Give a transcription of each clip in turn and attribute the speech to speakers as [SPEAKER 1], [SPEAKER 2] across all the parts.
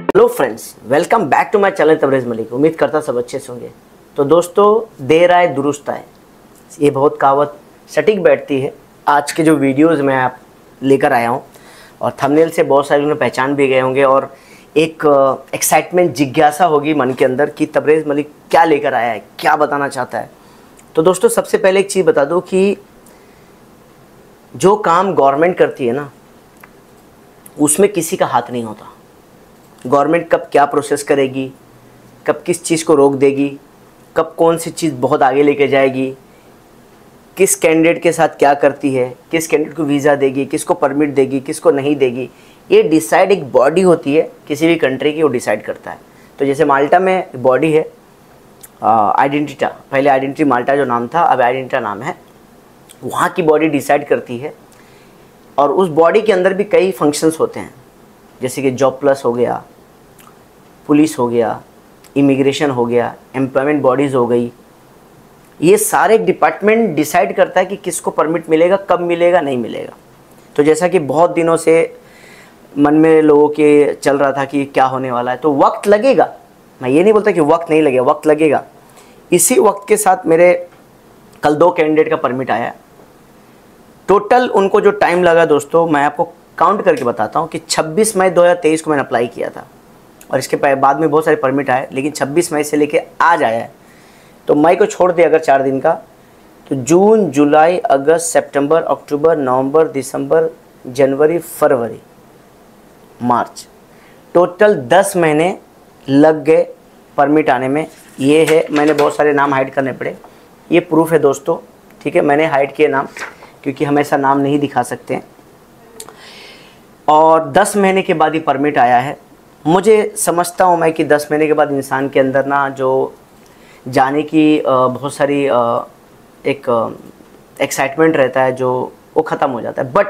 [SPEAKER 1] Hello friends, welcome back to my channel Tabrez Malik. उम्मीद करता सब अच्छे से होंगे। तो दोस्तों, देर आए दुरुस्त आए, ये बहुत कहावत सटीक बैठती है। आज के जो वीडियोस मैं आप लेकर आया हूँ और थंबनेल से बहुत सारे लोग पहचान भी गए होंगे और एक एक्साइटमेंट, जिज्ञासा होगी मन के अंदर कि तबरेज़ मलिक क्या लेकर आया है, क्या बताना चाहता है। तो दोस्तों, सबसे पहले एक चीज़ बता दूँ कि जो काम गवर्नमेंट करती है ना, उसमें किसी का हाथ नहीं होता। गवर्नमेंट कब क्या प्रोसेस करेगी, कब किस चीज़ को रोक देगी, कब कौन सी चीज़ बहुत आगे लेके जाएगी, किस कैंडिडेट के साथ क्या करती है, किस कैंडिडेट को वीज़ा देगी, किसको परमिट देगी, किसको नहीं देगी, ये डिसाइड एक बॉडी होती है किसी भी कंट्री की, वो डिसाइड करता है। तो जैसे माल्टा में बॉडी है आइडेंटिटा, पहले आइडेंटिटी माल्टा जो नाम था, अब आइडेंटिटा नाम है। वहाँ की बॉडी डिसाइड करती है और उस बॉडी के अंदर भी कई फंक्शंस होते हैं, जैसे कि जॉब प्लस हो गया, पुलिस हो गया, इमिग्रेशन हो गया, एम्प्लॉयमेंट बॉडीज़ हो गई। ये सारे डिपार्टमेंट डिसाइड करता है कि किसको परमिट मिलेगा, कब मिलेगा, नहीं मिलेगा। तो जैसा कि बहुत दिनों से मन में लोगों के चल रहा था कि क्या होने वाला है, तो वक्त लगेगा। मैं ये नहीं बोलता कि वक्त नहीं लगेगा, वक्त लगेगा। इसी वक्त के साथ मेरे कल 2 कैंडिडेट का परमिट आया। टोटल उनको जो टाइम लगा दोस्तों, मैं आपको काउंट करके बताता हूँ कि 26 मई 2023 को मैंने अप्लाई किया था और इसके बाद में बहुत सारे परमिट आए, लेकिन 26 मई से लेके आज आया है। तो मई को छोड़ दे अगर 4 दिन का, तो जून, जुलाई, अगस्त, सितंबर, अक्टूबर, नवंबर, दिसंबर, जनवरी, फरवरी, मार्च, टोटल 10 महीने लग गए परमिट आने में। ये है, मैंने बहुत सारे नाम हाइड करने पड़े, ये प्रूफ है दोस्तों, ठीक है। मैंने हाइड किए नाम क्योंकि हमेशा नाम नहीं दिखा सकते हैं। और 10 महीने के बाद ही परमिट आया है। मुझे समझता हूँ मैं कि 10 महीने के बाद इंसान के अंदर ना जो जाने की बहुत सारी एक एक्साइटमेंट रहता है, जो वो ख़त्म हो जाता है। बट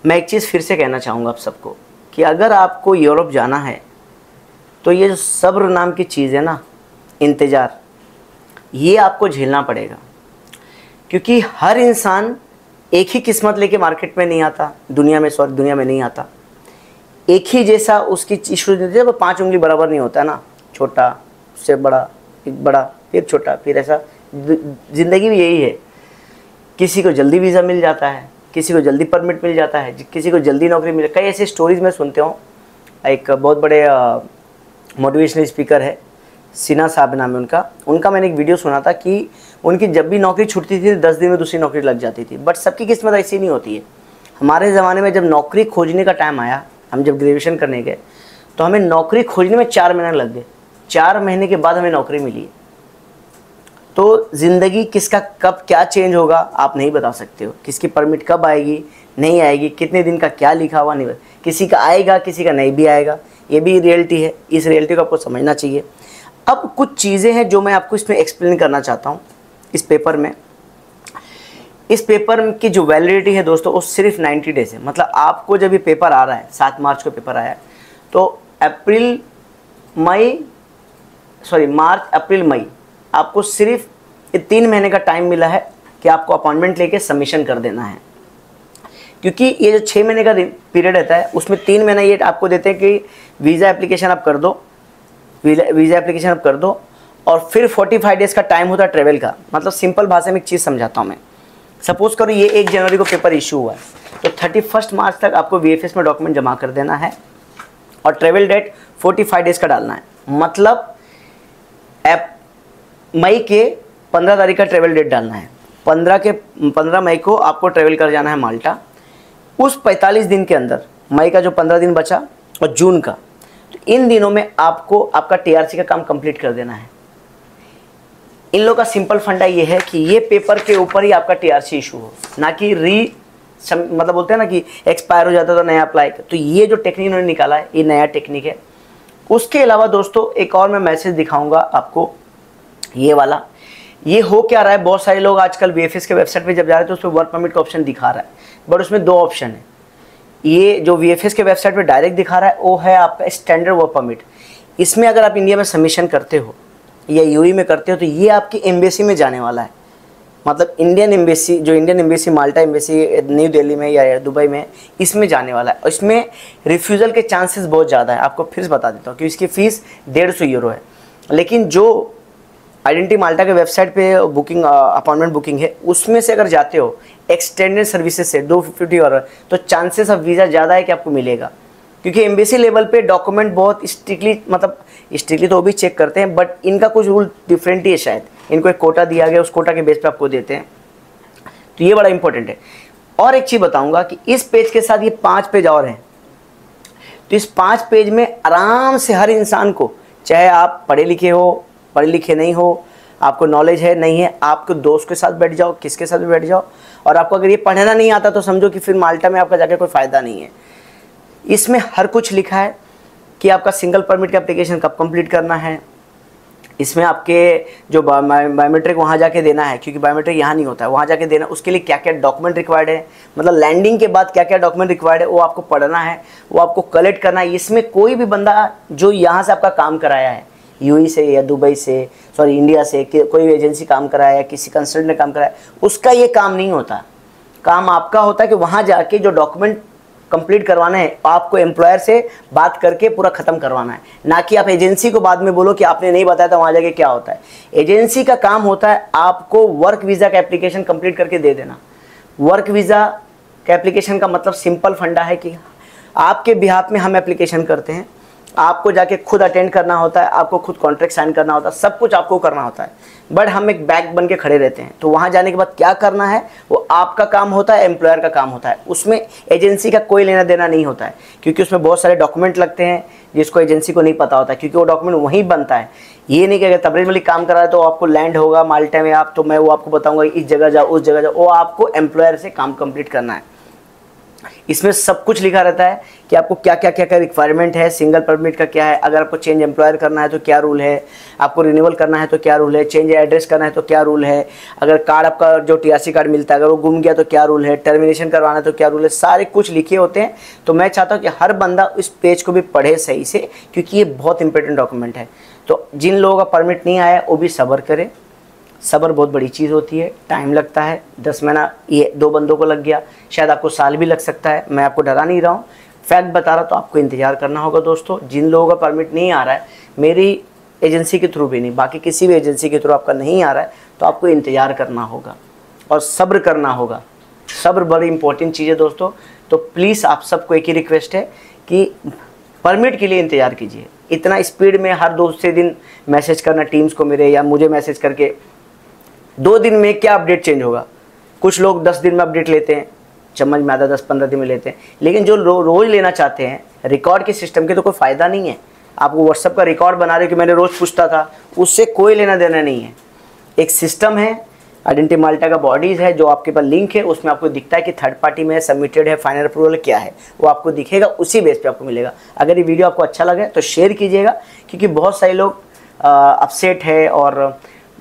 [SPEAKER 1] मैं एक चीज़ फिर से कहना चाहूँगा आप सबको कि अगर आपको यूरोप जाना है तो ये जो सब्र नाम की चीज़ है ना, इंतज़ार, ये आपको झेलना पड़ेगा। क्योंकि हर इंसान एक ही किस्मत लेके मार्केट में नहीं आता, दुनिया में नहीं आता। एक ही जैसा उसकी ईश्वर देते हैं, वो 5 उंगली बराबर नहीं होता ना, छोटा उससे बड़ा, एक बड़ा, फिर छोटा, फिर ऐसा। ज़िंदगी भी यही है, किसी को जल्दी वीज़ा मिल जाता है, किसी को जल्दी परमिट मिल जाता है, किसी को जल्दी नौकरी मिल। कई ऐसे स्टोरीज़ मैं सुनते हूँ। एक बहुत बड़े मोटिवेशनल स्पीकर है, सिन्हा साहब नाम है उनका मैंने एक वीडियो सुना था कि उनकी जब भी नौकरी छूटती थी 10 दिन में दूसरी नौकरी लग जाती थी। बट सबकी किस्मत ऐसी नहीं होती है। हमारे ज़माने में जब नौकरी खोजने का टाइम आया, हम जब ग्रेजुएशन करने गए तो हमें नौकरी खोजने में 4 महीने लग गए। 4 महीने के बाद हमें नौकरी मिली। तो ज़िंदगी किसका कब क्या चेंज होगा आप नहीं बता सकते हो। किसकी परमिट कब आएगी, नहीं आएगी, कितने दिन का क्या लिखा हुआ नहीं, किसी का आएगा, किसी का नहीं भी आएगा। ये भी रियलिटी है, इस रियलिटी को आपको समझना चाहिए। अब कुछ चीज़ें हैं जो मैं आपको इसमें एक्सप्लेन करना चाहता हूँ इस पेपर में। इस पेपर की जो वैलिडिटी है दोस्तों, वो सिर्फ 90 डेज है। मतलब आपको जब ये पेपर आ रहा है, 7 मार्च को पेपर आया है, तो मार्च, अप्रैल, मई, आपको सिर्फ 3 महीने का टाइम मिला है कि आपको अपॉइंटमेंट लेके सबमिशन कर देना है। क्योंकि ये जो 6 महीने का पीरियड रहता है, उसमें 3 महीना ये आपको देते हैं कि वीज़ा एप्लीकेशन आप कर दो, वीज़ा एप्लीकेशन आप कर दो, और फिर 45 डेज़ का टाइम होता है ट्रेवल का। मतलब सिंपल भाषा में एक चीज़ समझाता हूँ मैं। सपोज़ करो ये 1 जनवरी को पेपर इशू हुआ है, तो 31 मार्च तक आपको VFS में डॉक्यूमेंट जमा कर देना है और ट्रेवल डेट 45 डेज़ का डालना है। मतलब मई के 15 तारीख का ट्रेवल डेट डालना है। 15 मई को आपको ट्रेवल कर जाना है माल्टा। उस 45 दिन के अंदर, मई का जो 15 दिन बचा और जून का, तो इन दिनों में आपको आपका TRC का काम कंप्लीट कर देना है। इन लोगों का सिंपल फंडा ये है कि ये पेपर के ऊपर ही आपका TRC इशू हो, ना कि मतलब बोलते हैं ना कि एक्सपायर हो जाता तो नया अप्लाई। तो ये जो टेक्निक इन्होंने निकाला है, ये नया टेक्निक है। उसके अलावा दोस्तों एक और मैं मैसेज दिखाऊंगा आपको, ये वाला। ये हो क्या रहा है, बहुत सारे लोग आजकल VFS के वेबसाइट पे जब जा रहे हैं तो उसमें वर्क परमिट का ऑप्शन दिखा रहा है, बट उसमें 2 ऑप्शन है। ये जो VFS के वेबसाइट पे डायरेक्ट दिखा रहा है, वो है आपका स्टैंडर्ड वर्क परमिट। इसमें अगर आप इंडिया में सबमिशन करते हो या UAE में करते हो, तो ये आपकी एम्बेसी में जाने वाला है। मतलब इंडियन एम्बेसी, जो इंडियन एम्बेसी माल्टा एम्बेसी न्यू दिल्ली में या दुबई में, इसमें जाने वाला है। इसमें रिफ्यूज़ल के चांसेस बहुत ज़्यादा है। आपको फिर बता देता हूँ कि इसकी फ़ीस 150 यूरो है। लेकिन जो आइडेंटिटी माल्टा के वेबसाइट पे बुकिंग अपॉइंटमेंट बुकिंग है, उसमें से अगर जाते हो एक्सटेंडेड सर्विसेज से 250 यूरो, तो चांसेस ऑफ वीज़ा ज़्यादा है कि आपको मिलेगा। क्योंकि एम्बेसी लेवल पे डॉक्यूमेंट बहुत स्ट्रिक्टली, मतलब स्ट्रिक्टली तो वो भी चेक करते हैं, बट इनका कुछ रूल डिफरेंट ही है शायद। इनको एक कोटा दिया गया, उस कोटा के बेस पे आपको देते हैं, तो ये बड़ा इंपॉर्टेंट है। और एक चीज़ बताऊंगा कि इस पेज के साथ ये 5 पेज और हैं। तो इस 5 पेज में आराम से हर इंसान को, चाहे आप पढ़े लिखे हो, पढ़े लिखे नहीं हो, आपको नॉलेज है नहीं है, आपके दोस्त के साथ बैठ जाओ, किसके साथ भी बैठ जाओ, और आपको अगर ये पढ़ना नहीं आता तो समझो कि फिर माल्टा में आपका जाके कोई फ़ायदा नहीं है। इसमें हर कुछ लिखा है कि आपका सिंगल परमिट का एप्लीकेशन कब कंप्लीट करना है। इसमें आपके जो बायोमेट्रिक वहाँ जाके देना है, क्योंकि बायोमेट्रिक यहाँ नहीं होता है, वहाँ जाके देना, उसके लिए क्या क्या डॉक्यूमेंट रिक्वायर्ड है, मतलब लैंडिंग के बाद क्या क्या डॉक्यूमेंट रिक्वायर्ड है, वो आपको पढ़ना है, वो आपको कलेक्ट करना है। इसमें कोई भी बंदा जो यहाँ से आपका काम कराया है, यूएई से या दुबई से, सॉरी इंडिया से, कोई एजेंसी काम कराया या किसी कंसल्टेंट ने काम कराया, उसका ये काम नहीं होता। काम आपका होता है कि वहाँ जाके जो डॉक्यूमेंट कंप्लीट करवाना है, आपको एम्प्लॉयर से बात करके पूरा ख़त्म करवाना है, ना कि आप एजेंसी को बाद में बोलो कि आपने नहीं बताया था वहाँ जाके क्या होता है। एजेंसी का काम होता है आपको वर्क वीज़ा का एप्लीकेशन कंप्लीट करके दे देना। वर्क वीज़ा का एप्लीकेशन का मतलब सिंपल फंडा है कि आपके बिहाफ में हम एप्लीकेशन करते हैं, आपको जाके खुद अटेंड करना होता है, आपको खुद कॉन्ट्रैक्ट साइन करना होता है, सब कुछ आपको करना होता है, बट हम एक बैक बन के खड़े रहते हैं। तो वहाँ जाने के बाद क्या करना है वो आपका काम होता है, एम्प्लॉयर का काम होता है। उसमें एजेंसी का कोई लेना देना नहीं होता है, क्योंकि उसमें बहुत सारे डॉक्यूमेंट लगते हैं जिसको एजेंसी को नहीं पता होता है, क्योंकि वो डॉक्यूमेंट वहीं बनता है। ये नहीं कि अगर तबरेज़ मलिक काम कर रहा है तो आपको लैंड होगा माल्टा में, आप तो मैं वो आपको बताऊँगा इस जगह जाओ उस जगह जाओ, वो आपको एम्प्लॉयर से काम कंप्लीट करना है। इसमें सब कुछ लिखा रहता है कि आपको क्या क्या क्या क्या रिक्वायरमेंट है, सिंगल परमिट का क्या है, अगर आपको चेंज एम्प्लॉयर करना है तो क्या रूल है, आपको रिन्यूअल करना है तो क्या रूल है, चेंज एड्रेस करना है तो क्या रूल है, अगर कार्ड आपका जो टीआरसी कार्ड मिलता है अगर वो गुम गया तो क्या रूल है, टर्मिनेशन करवाना है तो क्या रूल है, सारे कुछ लिखे होते हैं। तो मैं चाहता हूँ कि हर बंदा इस पेज को भी पढ़े सही से, क्योंकि ये बहुत इंपॉर्टेंट डॉक्यूमेंट है। तो जिन लोगों का परमिट नहीं आया वो भी सब्र करें। सब्र बहुत बड़ी चीज़ होती है, टाइम लगता है। 10 महीना ये 2 बंदों को लग गया, शायद आपको साल भी लग सकता है। मैं आपको डरा नहीं रहा हूँ, फैक्ट बता रहा, तो आपको इंतज़ार करना होगा। दोस्तों, जिन लोगों का परमिट नहीं आ रहा है, मेरी एजेंसी के थ्रू भी नहीं, बाकी किसी भी एजेंसी के थ्रू आपका नहीं आ रहा है, तो आपको इंतज़ार करना होगा और सब्र करना होगा। सब्र बड़ी इंपॉर्टेंट चीज़ है दोस्तों। तो प्लीज़ आप सबको एक ही रिक्वेस्ट है कि परमिट के लिए इंतज़ार कीजिए। इतना स्पीड में हर दूसरे दिन मैसेज करना टीम्स को मेरे या मुझे मैसेज करके 2 दिन में क्या अपडेट चेंज होगा। कुछ लोग 10 दिन में अपडेट लेते हैं, समझ में आता 10-15 दिन में लेते हैं, लेकिन जो रोज़ लेना चाहते हैं रिकॉर्ड के सिस्टम के, तो कोई फ़ायदा नहीं है। आपको व्हाट्सअप का रिकॉर्ड बना रहे हो कि मैंने रोज़ पूछता था, उससे कोई लेना देना नहीं है। एक सिस्टम है, आइडेंटिटी माल्टा का बॉडीज़ है, जो आपके पास लिंक है, उसमें आपको दिखता है कि थर्ड पार्टी में सबमिटेड है, फाइनल अप्रूवल क्या है, वो आपको दिखेगा, उसी बेस पे आपको मिलेगा। अगर ये वीडियो आपको अच्छा लगे तो शेयर कीजिएगा, क्योंकि बहुत सारे लोग अपसेट है और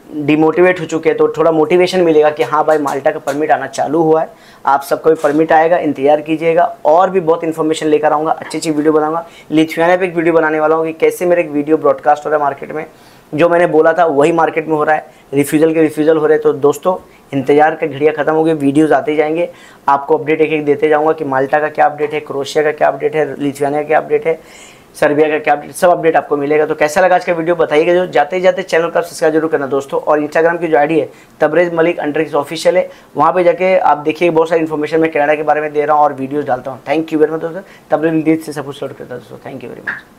[SPEAKER 1] डिमोटिवेट हो चुके हैं, तो थोड़ा मोटिवेशन मिलेगा कि हाँ भाई माल्टा का परमिट आना चालू हुआ है। आप सबको भी परमिट आएगा, इंतजार कीजिएगा। और भी बहुत इन्फॉर्मेशन लेकर आऊँगा, अच्छी अच्छी वीडियो बनाऊंगा। लिथुआनिया पे एक वीडियो बनाने वाला हूँ कि कैसे मेरे एक वीडियो ब्रॉडकास्ट हो रहा है मार्केट में, जो मैंने बोला था वही मार्केट में हो रहा है, रिफ्यूज़ल के रिफ्यूज़ल हो रहे हैं। तो दोस्तों, इंतजार का घड़ियाँ खत्म हो गई, वीडियोज़ आते जाएंगे, आपको अपडेट एक एक देते जाऊँगा कि माल्टा का क्या अपडेट है, क्रोएशिया का क्या अपडेट है, लिथुआनिया का क्या अपडेट है, सर्बिया का क्या अपडेट, सब अपडेट आपको मिलेगा। तो कैसा लगा आज का वीडियो बताइएगा। जो जाते जाते चैनल का सब्सक्राइब जरूर करना दोस्तों। और इंस्टाग्राम की जो आईडी है तबरेज़ मलिक _ ऑफिशियल है, वहाँ पे जाके आप देखिए, बहुत सारी इन्फॉर्मेशन मैं कनाडा के बारे में दे रहा हूँ और वीडियोस डालता हूँ। थैंक यू वेरी मच दोस्तों। तबरेज़ मलिक से सब कुछ शॉर्ट करता है दोस्तों। Thank you very much.